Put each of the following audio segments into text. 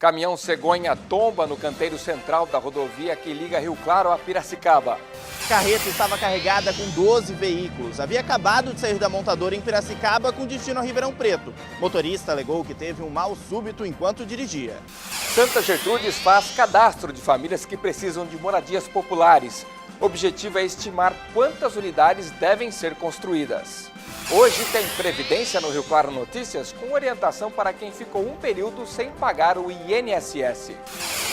Caminhão cegonha tomba no canteiro central da rodovia que liga Rio Claro a Piracicaba. A carreta estava carregada com 12 veículos. Havia acabado de sair da montadora em Piracicaba com destino a Ribeirão Preto. O motorista alegou que teve um mal súbito enquanto dirigia. Santa Gertrudes faz cadastro de famílias que precisam de moradias populares. O objetivo é estimar quantas unidades devem ser construídas. Hoje tem Previdência no Rio Claro Notícias com orientação para quem ficou um período sem pagar o INSS.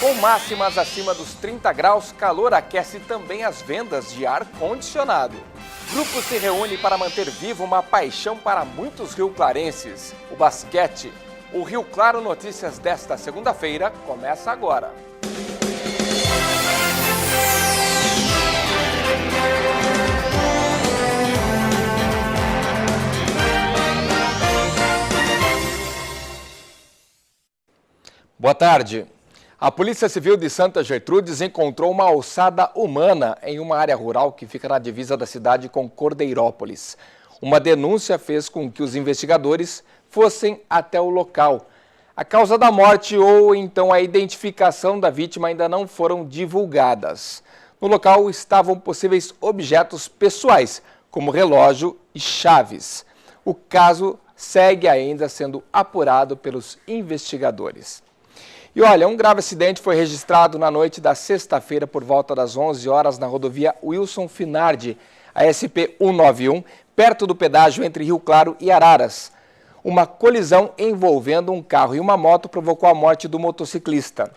Com máximas acima dos 30 graus, calor aquece também as vendas de ar-condicionado. Grupo se reúne para manter viva uma paixão para muitos rioclarenses, o basquete. O Rio Claro Notícias desta segunda-feira começa agora. Boa tarde. A Polícia Civil de Santa Gertrudes encontrou uma ossada humana em uma área rural que fica na divisa da cidade com Cordeirópolis. Uma denúncia fez com que os investigadores fossem até o local. A causa da morte ou então a identificação da vítima ainda não foram divulgadas. No local estavam possíveis objetos pessoais, como relógio e chaves. O caso segue ainda sendo apurado pelos investigadores. E olha, um grave acidente foi registrado na noite da sexta-feira por volta das 11 horas na rodovia Wilson Finardi, a SP 191, perto do pedágio entre Rio Claro e Araras. Uma colisão envolvendo um carro e uma moto provocou a morte do motociclista.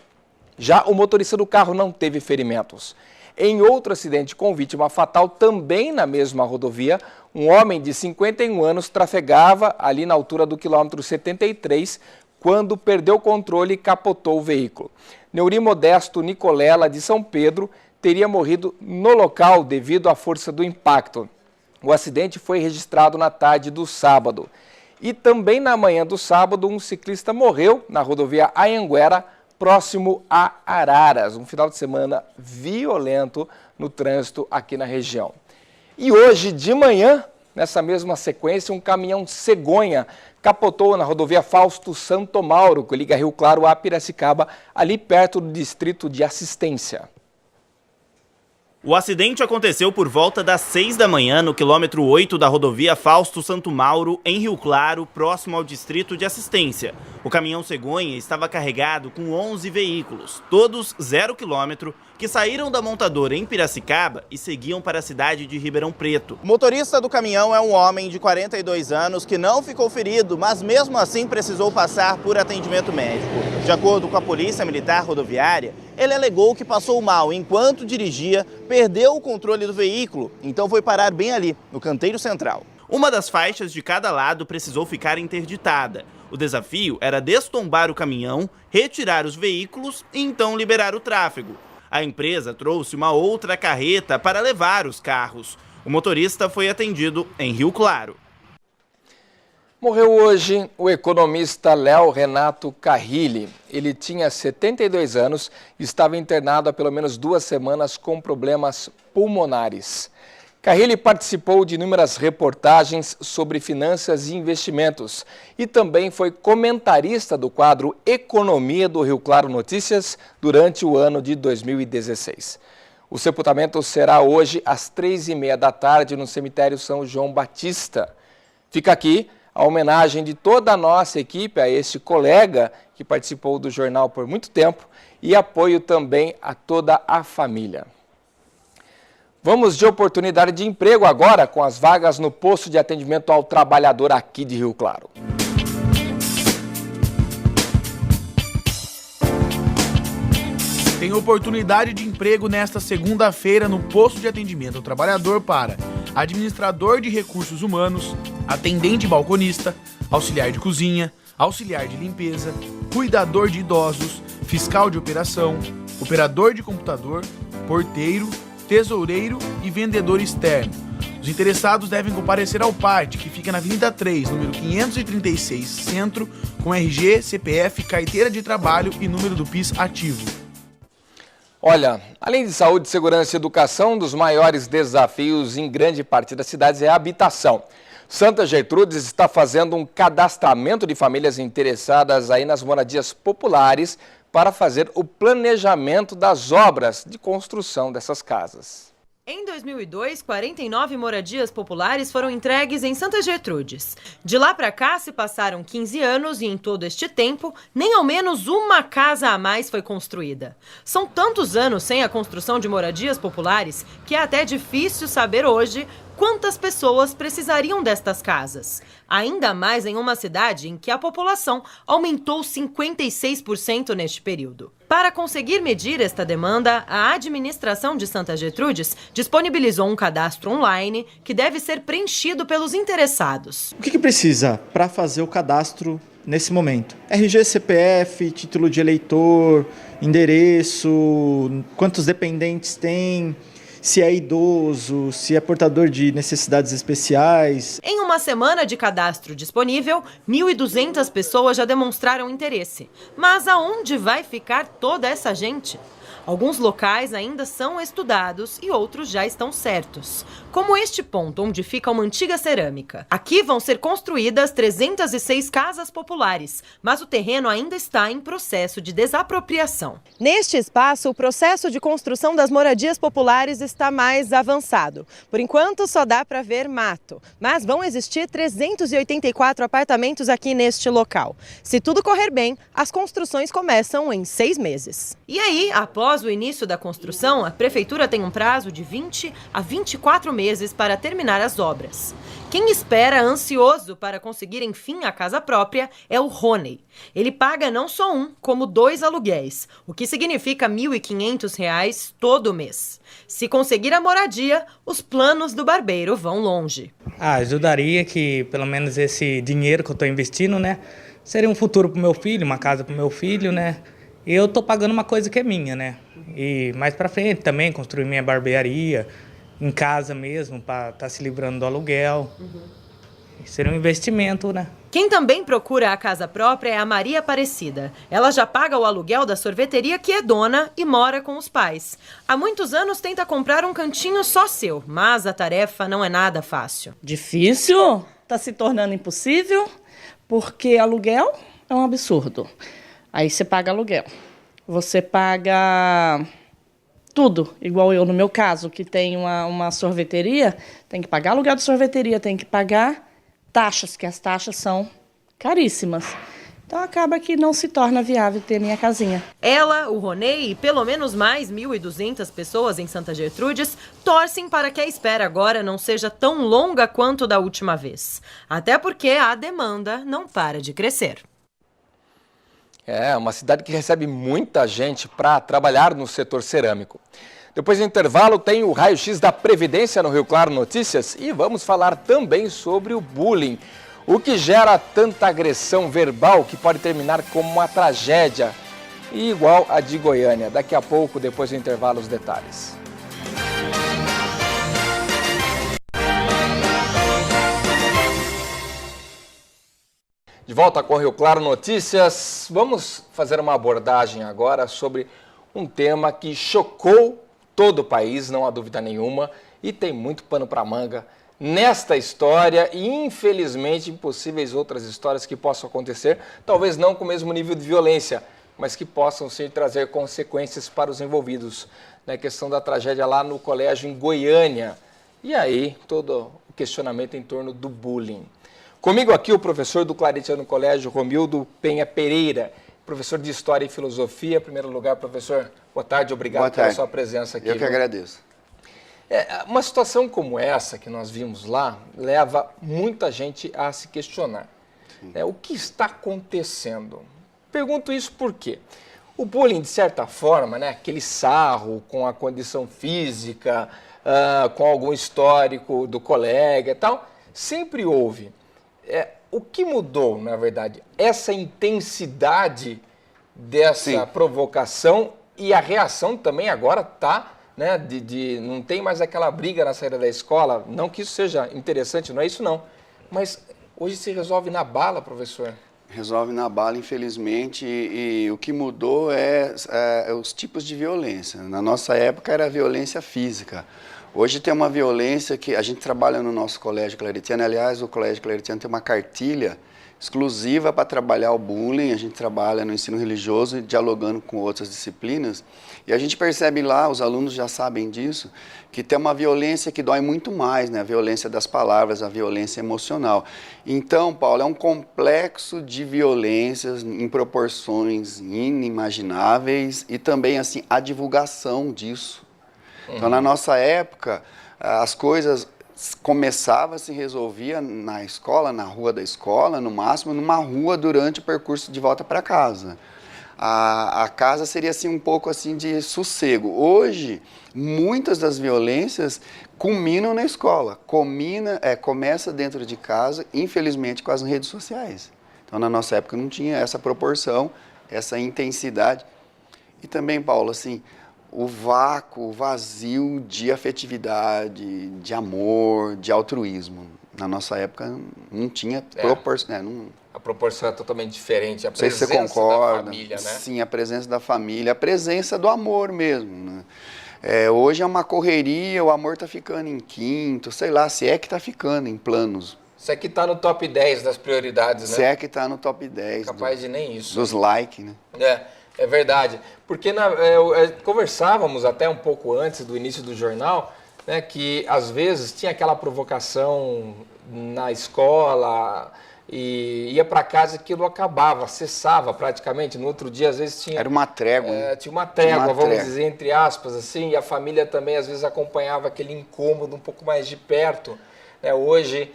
Já o motorista do carro não teve ferimentos. Em outro acidente com vítima fatal, também na mesma rodovia, um homem de 51 anos trafegava ali na altura do quilômetro 73, quando perdeu o controle e capotou o veículo. Neuri Modesto Nicolela, de São Pedro, teria morrido no local devido à força do impacto. O acidente foi registrado na tarde do sábado. E também na manhã do sábado, um ciclista morreu na rodovia Anhanguera, próximo a Araras. Um final de semana violento no trânsito aqui na região. E hoje de manhã, nessa mesma sequência, um caminhão cegonha capotou na rodovia Fausto Santo Mauro, que liga Rio Claro a Piracicaba, ali perto do distrito de Assistência. O acidente aconteceu por volta das 6 da manhã no quilômetro 8 da rodovia Fausto Santo Mauro, em Rio Claro, próximo ao distrito de Assistência. O caminhão cegonha estava carregado com 11 veículos, todos 0 quilômetro, que saíram da montadora em Piracicaba e seguiam para a cidade de Ribeirão Preto. O motorista do caminhão é um homem de 42 anos que não ficou ferido, mas mesmo assim precisou passar por atendimento médico. De acordo com a Polícia Militar Rodoviária, ele alegou que passou mal enquanto dirigia, perdeu o controle do veículo, então foi parar bem ali, no canteiro central. Uma das faixas de cada lado precisou ficar interditada. O desafio era destombar o caminhão, retirar os veículos e então liberar o tráfego. A empresa trouxe uma outra carreta para levar os carros. O motorista foi atendido em Rio Claro. Morreu hoje o economista Léo Renato Carrilli. Ele tinha 72 anos e estava internado há pelo menos 2 semanas com problemas pulmonares. Carrilli participou de inúmeras reportagens sobre finanças e investimentos e também foi comentarista do quadro Economia do Rio Claro Notícias durante o ano de 2016. O sepultamento será hoje às 3h30 da tarde no cemitério São João Batista. Fica aqui a homenagem de toda a nossa equipe a este colega que participou do jornal por muito tempo e apoio também a toda a família. Vamos de oportunidade de emprego agora com as vagas no posto de atendimento ao trabalhador aqui de Rio Claro. Tem oportunidade de emprego nesta segunda-feira no posto de atendimento ao trabalhador para administrador de recursos humanos, atendente balconista, auxiliar de cozinha, auxiliar de limpeza, cuidador de idosos, fiscal de operação, operador de computador, porteiro, tesoureiro e vendedor externo. Os interessados devem comparecer ao PART, que fica na Avenida 3, número 536, Centro, com RG, CPF, carteira de trabalho e número do PIS ativo. Olha, além de saúde, segurança e educação, um dos maiores desafios em grande parte das cidades é a habitação. Santa Gertrudes está fazendo um cadastramento de famílias interessadas aí nas moradias populares para fazer o planejamento das obras de construção dessas casas. Em 2002, 49 moradias populares foram entregues em Santa Gertrudes. De lá para cá se passaram 15 anos e em todo este tempo, nem ao menos uma casa a mais foi construída. São tantos anos sem a construção de moradias populares que é até difícil saber hoje quantas pessoas precisariam destas casas. Ainda mais em uma cidade em que a população aumentou 56% neste período. Para conseguir medir esta demanda, a administração de Santa Gertrudes disponibilizou um cadastro online que deve ser preenchido pelos interessados. O que precisa para fazer o cadastro nesse momento? RG, CPF, título de eleitor, endereço, quantos dependentes tem, se é idoso, se é portador de necessidades especiais. Em uma semana de cadastro disponível, 1.200 pessoas já demonstraram interesse. Mas aonde vai ficar toda essa gente? Alguns locais ainda são estudados e outros já estão certos, como este ponto onde fica uma antiga cerâmica. Aqui vão ser construídas 306 casas populares, mas o terreno ainda está em processo de desapropriação. Neste espaço, o processo de construção das moradias populares está mais avançado. Por enquanto, só dá para ver mato, mas vão existir 384 apartamentos aqui neste local. Se tudo correr bem, as construções começam em 6 meses. E aí, após o início da construção, a prefeitura tem um prazo de 20 a 24 meses para terminar as obras. Quem espera ansioso para conseguir enfim a casa própria é o Rony. Ele paga não só um, como 2 aluguéis, o que significa R$ 1.500 todo mês. Se conseguir a moradia, os planos do barbeiro vão longe. Ajudaria que pelo menos esse dinheiro que eu estou investindo, né, seria um futuro para o meu filho, uma casa para o meu filho, né? E eu estou pagando uma coisa que é minha, né? E mais para frente também construir minha barbearia em casa mesmo, para estar se livrando do aluguel. Seria um investimento, né? Quem também procura a casa própria é a Maria Aparecida. Ela já paga o aluguel da sorveteria que é dona e mora com os pais. Há muitos anos tenta comprar um cantinho só seu, mas a tarefa não é nada fácil. Difícil, está se tornando impossível, porque aluguel é um absurdo. Aí você paga aluguel, você paga tudo, igual eu no meu caso, que tem uma sorveteria, tem que pagar aluguel de sorveteria, tem que pagar taxas, que as taxas são caríssimas. Então acaba que não se torna viável ter minha casinha. Ela, o Ronei e pelo menos mais 1.200 pessoas em Santa Gertrudes torcem para que a espera agora não seja tão longa quanto da última vez. Até porque a demanda não para de crescer. É uma cidade que recebe muita gente para trabalhar no setor cerâmico. Depois do intervalo tem o raio-x da Previdência no Rio Claro Notícias e vamos falar também sobre o bullying. O que gera tanta agressão verbal que pode terminar como uma tragédia, igual a de Goiânia. Daqui a pouco, depois do intervalo, os detalhes. De volta com o Rio Claro Notícias, vamos fazer uma abordagem agora sobre um tema que chocou todo o país, não há dúvida nenhuma, e tem muito pano para manga nesta história e, infelizmente, impossíveis outras histórias que possam acontecer, talvez não com o mesmo nível de violência, mas que possam sim trazer consequências para os envolvidos. Na questão da tragédia lá no colégio em Goiânia, e aí todo o questionamento em torno do bullying. Comigo aqui o professor do Claretiano Colégio, Romildo Penha Pereira, professor de História e Filosofia. Em primeiro lugar, professor, boa tarde, obrigado pela sua presença aqui. Eu que agradeço. Uma situação como essa que nós vimos lá leva muita gente a se questionar. O que está acontecendo? Pergunto isso por quê? O bullying, de certa forma, aquele sarro com a condição física, com algum histórico do colega e tal, sempre houve. O que mudou, na verdade, essa intensidade dessa provocação e a reação também agora está, não tem mais aquela briga na saída da escola, não que isso seja interessante, não é isso não, mas hoje se resolve na bala, professor? Resolve na bala, infelizmente, e o que mudou é os tipos de violência. Na nossa época era a violência física. Hoje tem uma violência que a gente trabalha no nosso Colégio Claretiano. Aliás, o Colégio Claretiano tem uma cartilha exclusiva para trabalhar o bullying. A gente trabalha no ensino religioso, dialogando com outras disciplinas. E a gente percebe lá, os alunos já sabem disso, que tem uma violência que dói muito mais, né? A violência das palavras, a violência emocional. Então, Paulo, é um complexo de violências em proporções inimagináveis e também, assim, a divulgação disso. Então, na nossa época, as coisas começavam a se resolver na escola, na rua da escola, no máximo, numa rua durante o percurso de volta para casa. A casa seria assim, um pouco assim de sossego. Hoje, muitas das violências culminam na escola, começa dentro de casa, infelizmente, com as redes sociais. Então, na nossa época, não tinha essa proporção, essa intensidade. E também, Paulo, assim, o vácuo, o vazio de afetividade, de amor, de altruísmo. Na nossa época não tinha proporção. A proporção é totalmente diferente. A Não sei se presença você concorda. da família, né? Sim, a presença da família, a presença do amor mesmo. Né? Hoje é uma correria, o amor está ficando em quinto, sei lá, se é que está ficando em planos. Isso aqui está no top 10 das prioridades, né? Se é que está no top 10 Capaz de nem isso. dos likes, né? É verdade. Porque conversávamos até um pouco antes do início do jornal, né, que às vezes tinha aquela provocação na escola e ia para casa e aquilo acabava, cessava praticamente. No outro dia, às vezes tinha... Era uma trégua, né? Tinha uma trégua, vamos dizer, entre aspas, assim, e a família também às vezes acompanhava aquele incômodo um pouco mais de perto. Hoje...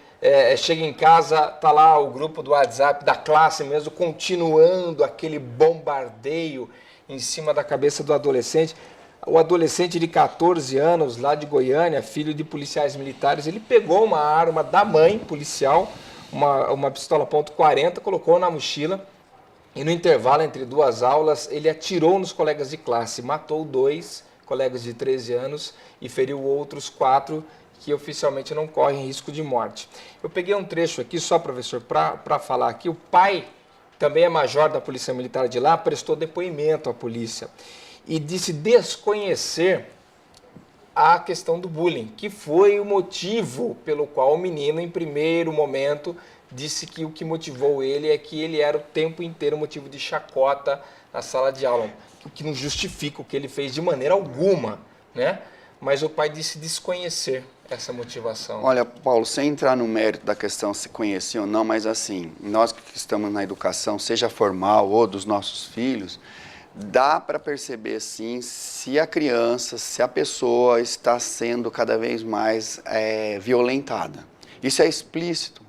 chega em casa, tá lá o grupo do WhatsApp da classe mesmo, continuando aquele bombardeio em cima da cabeça do adolescente. O adolescente de 14 anos, lá de Goiânia, filho de policiais militares, ele pegou uma arma da mãe policial, uma pistola .40, colocou na mochila e no intervalo entre duas aulas ele atirou nos colegas de classe, matou 2 colegas de 13 anos e feriu outros 4 que oficialmente não correm risco de morte. Eu peguei um trecho aqui, só, professor, para falar aqui. O pai, também é major da Polícia Militar de lá, prestou depoimento à polícia e disse desconhecer a questão do bullying, que foi o motivo pelo qual o menino, em primeiro momento, disse que o que motivou ele é que ele era o tempo inteiro motivo de chacota na sala de aula, o que não justifica o que ele fez de maneira alguma, né? Mas o pai disse desconhecer essa motivação. Olha, Paulo, sem entrar no mérito da questão se conhecia ou não, mas assim, nós que estamos na educação, seja formal ou dos nossos filhos, dá para perceber, sim, se a criança, se a pessoa está sendo cada vez mais violentada. Isso é explícito.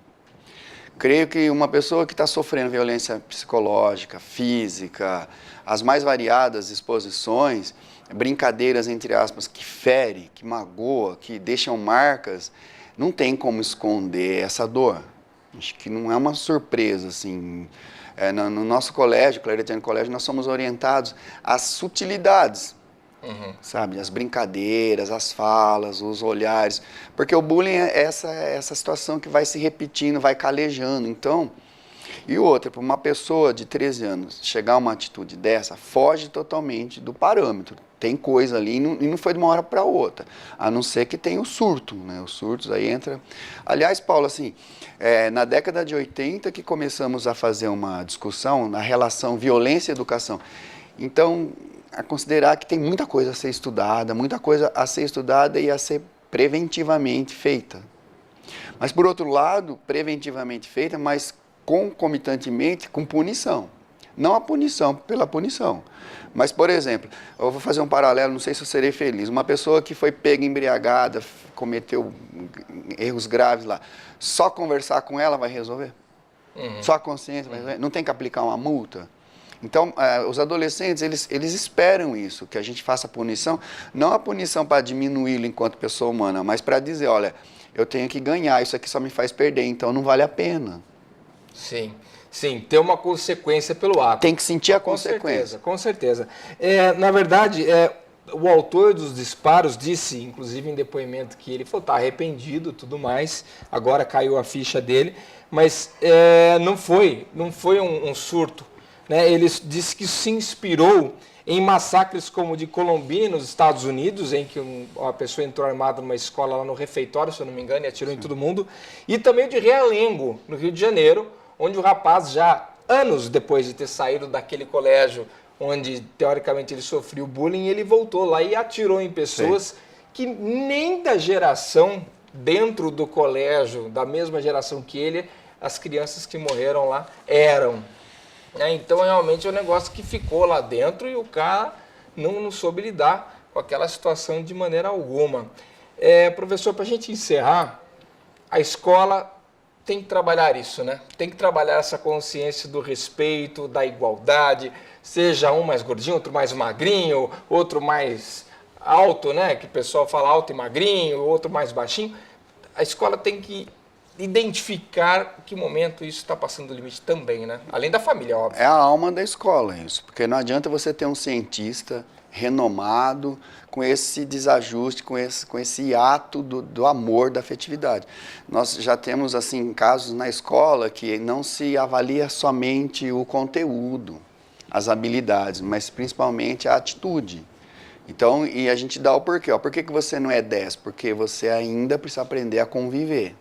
Creio que uma pessoa que está sofrendo violência psicológica, física, as mais variadas exposições, brincadeiras, entre aspas, que fere, que magoa, que deixam marcas, não tem como esconder essa dor. Acho que não é uma surpresa, assim. No nosso colégio, Claretiano Colégio, nós somos orientados às sutilidades, sabe? As brincadeiras, as falas, os olhares, porque o bullying é essa situação que vai se repetindo, vai calejando. Então, e outra, para uma pessoa de 13 anos chegar a uma atitude dessa, foge totalmente do parâmetro. Tem coisa ali e não foi de uma hora para outra, a não ser que tenha o surto, né? Os surtos aí entra. Aliás, Paulo, assim, na década de 80 que começamos a fazer uma discussão na relação violência e educação. Então, a considerar que tem muita coisa a ser estudada e a ser preventivamente feita. Mas, por outro lado, preventivamente feita, mas concomitantemente com punição. Não a punição pela punição. Mas, por exemplo, eu vou fazer um paralelo, não sei se eu serei feliz. Uma pessoa que foi pega embriagada, cometeu erros graves lá, só conversar com ela vai resolver? Só a consciência vai resolver? Não tem que aplicar uma multa? Então, os adolescentes, eles esperam isso, que a gente faça a punição, não a punição para diminuí-lo enquanto pessoa humana, mas para dizer, olha, eu tenho que ganhar, isso aqui só me faz perder, então não vale a pena. Sim, sim, ter uma consequência pelo ato. Tem que sentir a consequência. Com certeza. Na verdade, o autor dos disparos disse, inclusive em depoimento, que ele falou, está arrependido, tudo mais, agora caiu a ficha dele, mas não foi um surto. né? Ele disse que se inspirou em massacres como o de Columbine, nos Estados Unidos, em que uma pessoa entrou armada numa escola lá no refeitório, se eu não me engano, e atirou em todo mundo, e também o de Realengo, no Rio de Janeiro, onde o rapaz, já anos depois de ter saído daquele colégio onde, teoricamente, ele sofreu bullying, ele voltou lá e atirou em pessoas que nem da geração, dentro do colégio, da mesma geração que ele, as crianças que morreram lá eram. Então, realmente, é um negócio que ficou lá dentro e o cara não soube lidar com aquela situação de maneira alguma. Professor, para a gente encerrar, a escola tem que trabalhar isso, né? Tem que trabalhar essa consciência do respeito, da igualdade, seja um mais gordinho, outro mais magrinho, outro mais alto, né? Que o pessoal fala alto e magrinho, outro mais baixinho. A escola tem que identificar que momento isso está passando do limite também, né? Além da família, óbvio. É a alma da escola isso, porque não adianta você ter um cientista renomado com esse desajuste, com esse ato do amor, da afetividade. Nós já temos assim casos na escola que não se avalia somente o conteúdo, as habilidades, mas principalmente a atitude. Então, e a gente dá o porquê. Por que você não é 10? Porque você ainda precisa aprender a conviver.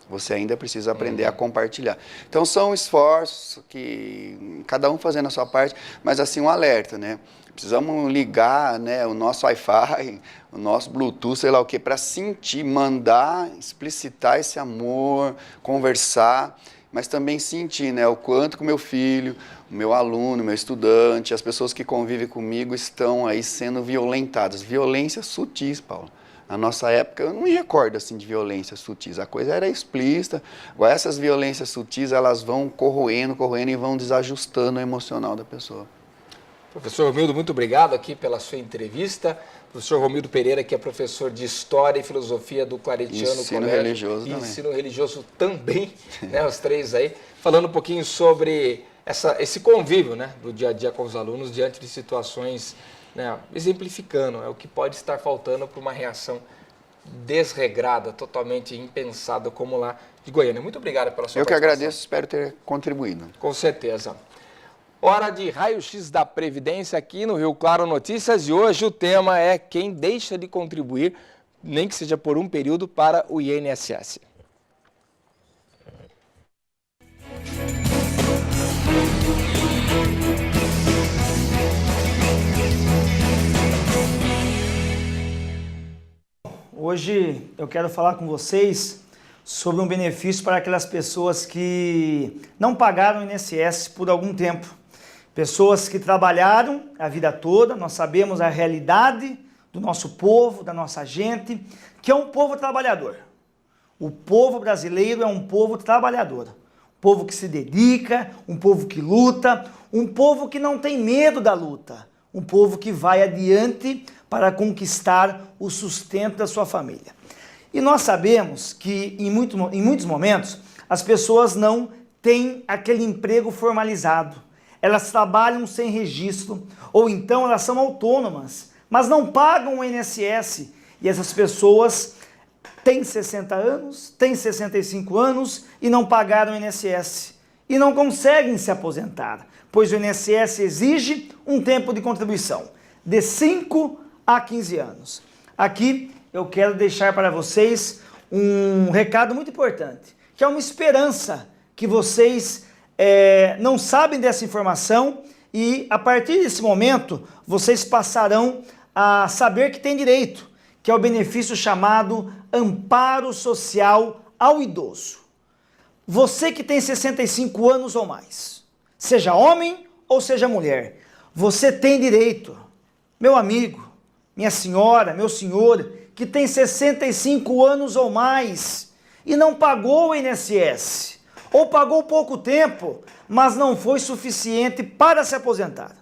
Você ainda precisa aprender a compartilhar. Então, são esforços que cada um fazendo a sua parte, mas assim, um alerta, né? Precisamos ligar, né, o nosso Wi-Fi, o nosso Bluetooth, sei lá o quê, para sentir, mandar, explicitar esse amor, conversar, mas também sentir, né, o quanto que o meu filho, o meu aluno, o meu estudante, as pessoas que convivem comigo estão aí sendo violentadas. Violências sutis, Paulo. Na nossa época, eu não me recordo assim de violências sutis. A coisa era explícita. Agora, essas violências sutis, elas vão corroendo e vão desajustando o emocional da pessoa. Professor Romildo, muito obrigado aqui pela sua entrevista. Professor Romildo Pereira, que é professor de História e Filosofia do Claretiano Ensino Colégio. religioso e também. Ensino religioso também, né, os três aí, falando um pouquinho sobre esse convívio, né, do dia a dia com os alunos diante de situações, né, exemplificando, é o que pode estar faltando para uma reação desregrada, totalmente impensada, como lá de Goiânia. Muito obrigado pela sua participação. Eu que agradeço, espero ter contribuído. Com certeza. Hora de raio-x da Previdência aqui no Rio Claro Notícias, e hoje o tema é quem deixa de contribuir, nem que seja por um período, para o INSS. Hoje eu quero falar com vocês sobre um benefício para aquelas pessoas que não pagaram o INSS por algum tempo. Pessoas que trabalharam a vida toda, nós sabemos a realidade do nosso povo, da nossa gente, que é um povo trabalhador. O povo brasileiro é um povo trabalhador. Um povo que se dedica, um povo que luta, um povo que não tem medo da luta. Um povo que vai adiante para conquistar o sustento da sua família. E nós sabemos que em muitos momentos as pessoas não têm aquele emprego formalizado. Elas trabalham sem registro, ou então elas são autônomas, mas não pagam o INSS. E essas pessoas têm 60 anos, têm 65 anos e não pagaram o INSS. E não conseguem se aposentar, pois o INSS exige um tempo de contribuição, de 5 a 15 anos. Aqui eu quero deixar para vocês um recado muito importante, que é uma esperança que vocês não sabem dessa informação e a partir desse momento vocês passarão a saber que tem direito, que é o benefício chamado Amparo Social ao Idoso. Você que tem 65 anos ou mais, seja homem ou seja mulher, você tem direito, meu amigo, minha senhora, meu senhor, que tem 65 anos ou mais e não pagou o INSS, ou pagou pouco tempo, mas não foi suficiente para se aposentar.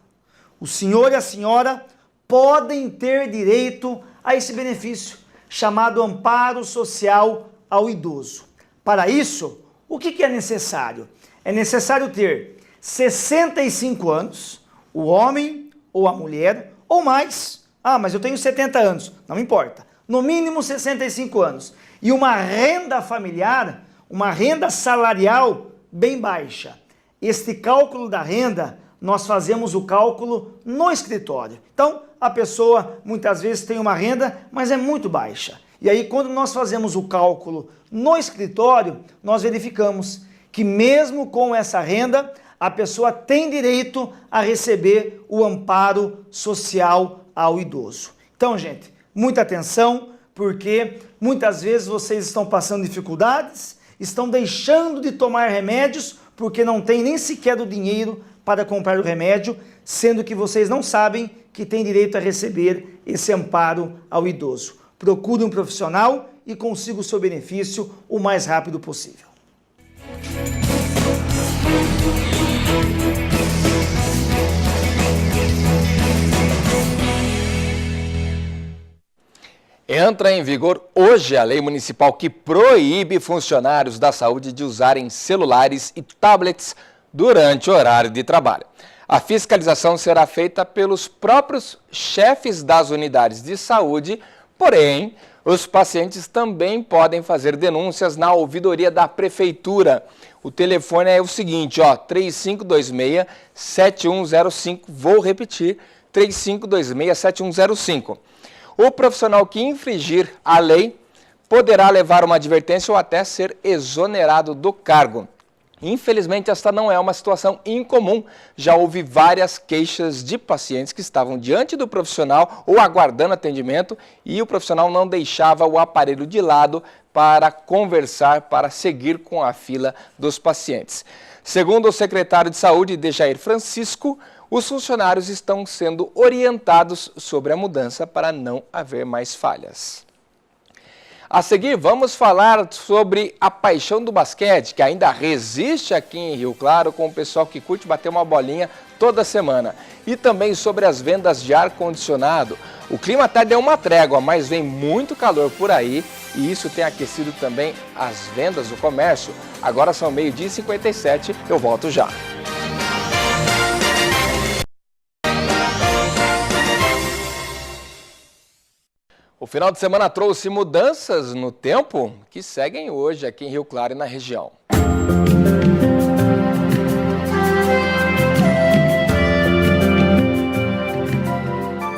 O senhor e a senhora podem ter direito a esse benefício, chamado Amparo Social ao Idoso. Para isso, o que é necessário? É necessário ter 65 anos, o homem ou a mulher, ou mais. Ah, mas eu tenho 70 anos. Não importa. No mínimo 65 anos. E uma renda familiar, uma renda salarial bem baixa. Este cálculo da renda nós fazemos o cálculo no escritório. Então, a pessoa muitas vezes tem uma renda, mas é muito baixa. E aí, quando nós fazemos o cálculo no escritório, nós verificamos que mesmo com essa renda, a pessoa tem direito a receber o amparo social ao idoso. Então, gente, muita atenção, porque muitas vezes vocês estão passando dificuldades, estão deixando de tomar remédios porque não tem nem sequer o dinheiro para comprar o remédio, sendo que vocês não sabem que tem direito a receber esse amparo ao idoso. Procure um profissional e consiga o seu benefício o mais rápido possível. Entra em vigor hoje a lei municipal que proíbe funcionários da saúde de usarem celulares e tablets durante o horário de trabalho. A fiscalização será feita pelos próprios chefes das unidades de saúde, porém, os pacientes também podem fazer denúncias na ouvidoria da prefeitura. O telefone é o seguinte, 3526-7105, vou repetir, 3526-7105. O profissional que infringir a lei poderá levar uma advertência ou até ser exonerado do cargo. Infelizmente, esta não é uma situação incomum. Já houve várias queixas de pacientes que estavam diante do profissional ou aguardando atendimento e o profissional não deixava o aparelho de lado para conversar, para seguir com a fila dos pacientes. Segundo o secretário de Saúde, Dejair Francisco, os funcionários estão sendo orientados sobre a mudança para não haver mais falhas. A seguir, vamos falar sobre a paixão do basquete, que ainda resiste aqui em Rio Claro, com o pessoal que curte bater uma bolinha toda semana. E também sobre as vendas de ar-condicionado. O clima até deu uma trégua, mas vem muito calor por aí e isso tem aquecido também as vendas do comércio. Agora são 12h57, eu volto já. O final de semana trouxe mudanças no tempo que seguem hoje aqui em Rio Claro e na região.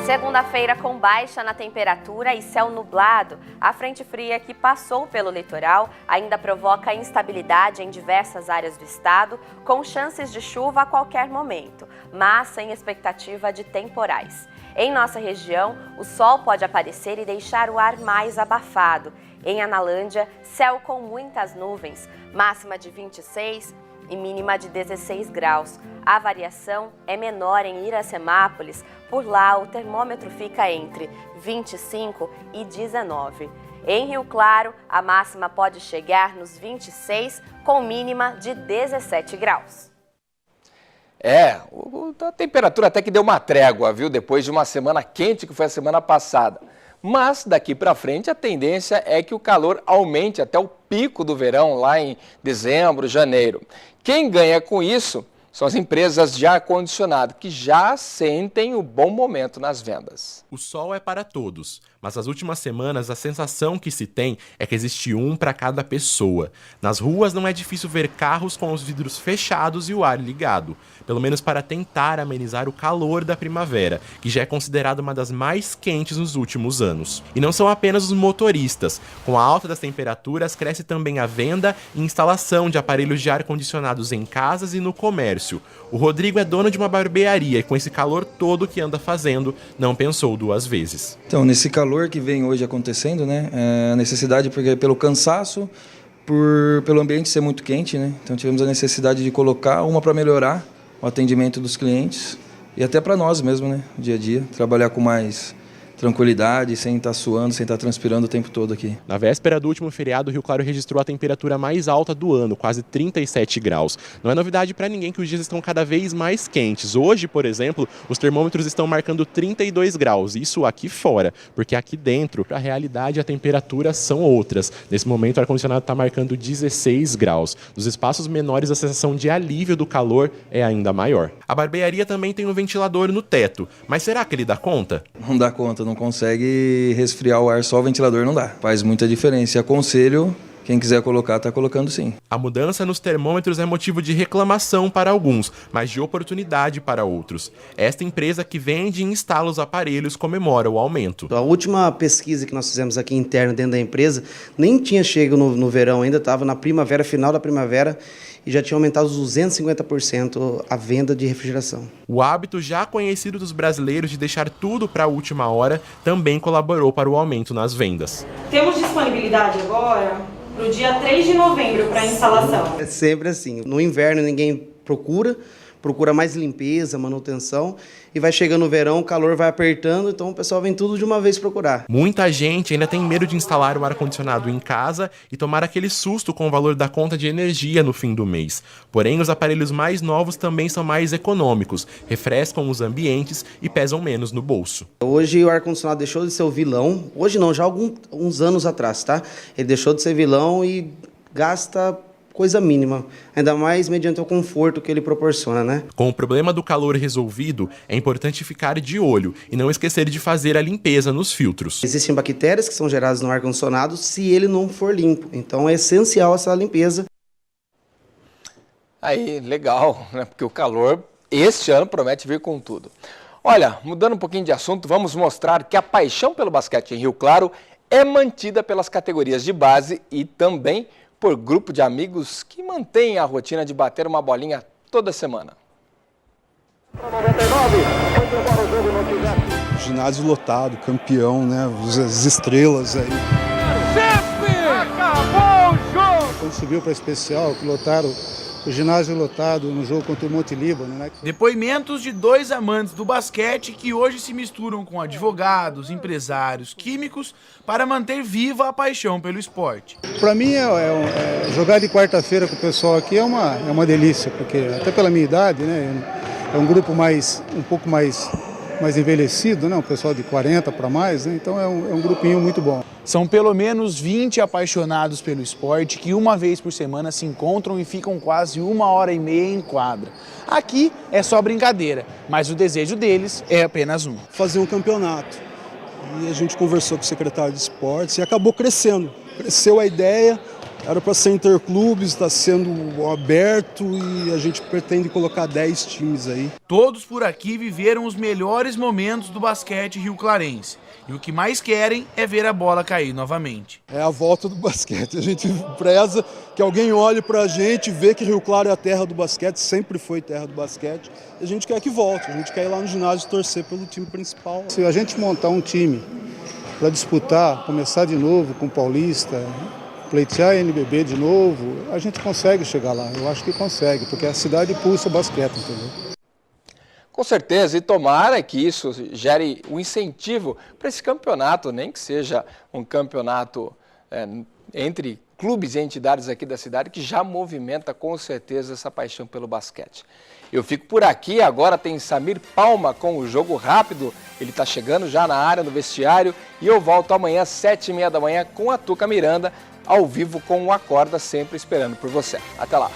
Segunda-feira com baixa na temperatura e céu nublado. A frente fria que passou pelo litoral ainda provoca instabilidade em diversas áreas do estado, com chances de chuva a qualquer momento, mas sem expectativa de temporais. Em nossa região, o sol pode aparecer e deixar o ar mais abafado. Em Analândia, céu com muitas nuvens, máxima de 26 e mínima de 16 graus. A variação é menor em Iracemápolis, por lá o termômetro fica entre 25 e 19. Em Rio Claro, a máxima pode chegar nos 26, com mínima de 17 graus. A temperatura até que deu uma trégua, viu? Depois de uma semana quente que foi a semana passada. Mas daqui para frente a tendência é que o calor aumente até o pico do verão lá em dezembro, janeiro. Quem ganha com isso são as empresas de ar-condicionado, que já sentem o bom momento nas vendas. O sol é para todos, mas nas últimas semanas a sensação que se tem é que existe um para cada pessoa. Nas ruas não é difícil ver carros com os vidros fechados e o ar ligado, pelo menos para tentar amenizar o calor da primavera, que já é considerada uma das mais quentes nos últimos anos. E não são apenas os motoristas. Com a alta das temperaturas, cresce também a venda e instalação de aparelhos de ar-condicionados em casas e no comércio. O Rodrigo é dono de uma barbearia e com esse calor todo que anda fazendo, não pensou duas vezes. Então, nesse calor que vem hoje acontecendo, né, a necessidade porque pelo cansaço, pelo ambiente ser muito quente, né, então tivemos a necessidade de colocar uma para melhorar o atendimento dos clientes e até para nós mesmo, né, dia a dia, trabalhar com mais tranquilidade, sem estar suando, sem estar transpirando o tempo todo aqui. Na véspera do último feriado, Rio Claro registrou a temperatura mais alta do ano, quase 37 graus. Não é novidade para ninguém que os dias estão cada vez mais quentes. Hoje, por exemplo, os termômetros estão marcando 32 graus, isso aqui fora, porque aqui dentro, a realidade e a temperatura são outras. Nesse momento, o ar-condicionado está marcando 16 graus. Nos espaços menores, a sensação de alívio do calor é ainda maior. A barbearia também tem um ventilador no teto, mas será que ele dá conta? Não dá conta. Não consegue resfriar o ar, só o ventilador não dá. Faz muita diferença. E aconselho Quem quiser colocar, está colocando sim. A mudança nos termômetros é motivo de reclamação para alguns, mas de oportunidade para outros. Esta empresa que vende e instala os aparelhos comemora o aumento. A última pesquisa que nós fizemos aqui interna dentro da empresa nem tinha chegado no verão ainda, estava na primavera, final da primavera, e já tinha aumentado os 250% a venda de refrigeração. O hábito já conhecido dos brasileiros de deixar tudo para a última hora também colaborou para o aumento nas vendas. Temos disponibilidade agora para o dia 3 de novembro para a instalação. É sempre assim, no inverno ninguém procura mais limpeza, manutenção, e vai chegando o verão, o calor vai apertando, então o pessoal vem tudo de uma vez procurar. Muita gente ainda tem medo de instalar o ar-condicionado em casa e tomar aquele susto com o valor da conta de energia no fim do mês. Porém, os aparelhos mais novos também são mais econômicos, refrescam os ambientes e pesam menos no bolso. Hoje o ar-condicionado deixou de ser o vilão, hoje não, já há uns anos atrás, tá? Ele deixou de ser vilão e gasta coisa mínima, ainda mais mediante o conforto que ele proporciona, né? Com o problema do calor resolvido, é importante ficar de olho e não esquecer de fazer a limpeza nos filtros. Existem bactérias que são geradas no ar-condicionado se ele não for limpo, então é essencial essa limpeza. Aí, legal, né? Porque o calor este ano promete vir com tudo. Olha, mudando um pouquinho de assunto, vamos mostrar que a paixão pelo basquete em Rio Claro é mantida pelas categorias de base e também por grupo de amigos que mantêm a rotina de bater uma bolinha toda semana. Ginásio lotado, campeão, né? As estrelas aí. Acabou o jogo! Quando subiu para especial, que lotaram o ginásio lotado no jogo contra o Monte Líbano, né? Depoimentos de dois amantes do basquete que hoje se misturam com advogados, empresários, químicos para manter viva a paixão pelo esporte. Para mim, jogar de quarta-feira com o pessoal aqui é uma delícia, porque até pela minha idade, né? É um grupo um pouco mais envelhecido, né? Um pessoal de 40 para mais, né? Então é um grupinho muito bom. São pelo menos 20 apaixonados pelo esporte que uma vez por semana se encontram e ficam quase 1h30 em quadra. Aqui é só brincadeira, mas o desejo deles é apenas um. Fazer um campeonato. E a gente conversou com o secretário de esportes e acabou crescendo. Cresceu a ideia, era para ser interclubes, está sendo aberto e a gente pretende colocar 10 times aí. Todos por aqui viveram os melhores momentos do basquete rio-clarense. E o que mais querem é ver a bola cair novamente. É a volta do basquete. A gente preza que alguém olhe para a gente, vê que Rio Claro é a terra do basquete, sempre foi terra do basquete. E a gente quer que volte, a gente quer ir lá no ginásio e torcer pelo time principal. Se a gente montar um time para disputar, começar de novo com o Paulista, pleitear a NBB de novo, a gente consegue chegar lá. Eu acho que consegue, porque a cidade pulsa o basquete, entendeu? Com certeza, e tomara que isso gere um incentivo para esse campeonato, nem que seja um campeonato entre clubes e entidades aqui da cidade, que já movimenta com certeza essa paixão pelo basquete. Eu fico por aqui, agora tem Samir Palma com o Jogo Rápido, ele está chegando já na área, no vestiário, e eu volto amanhã às 7h30 da manhã com a Tuca Miranda, ao vivo com o Acorda, sempre esperando por você. Até lá!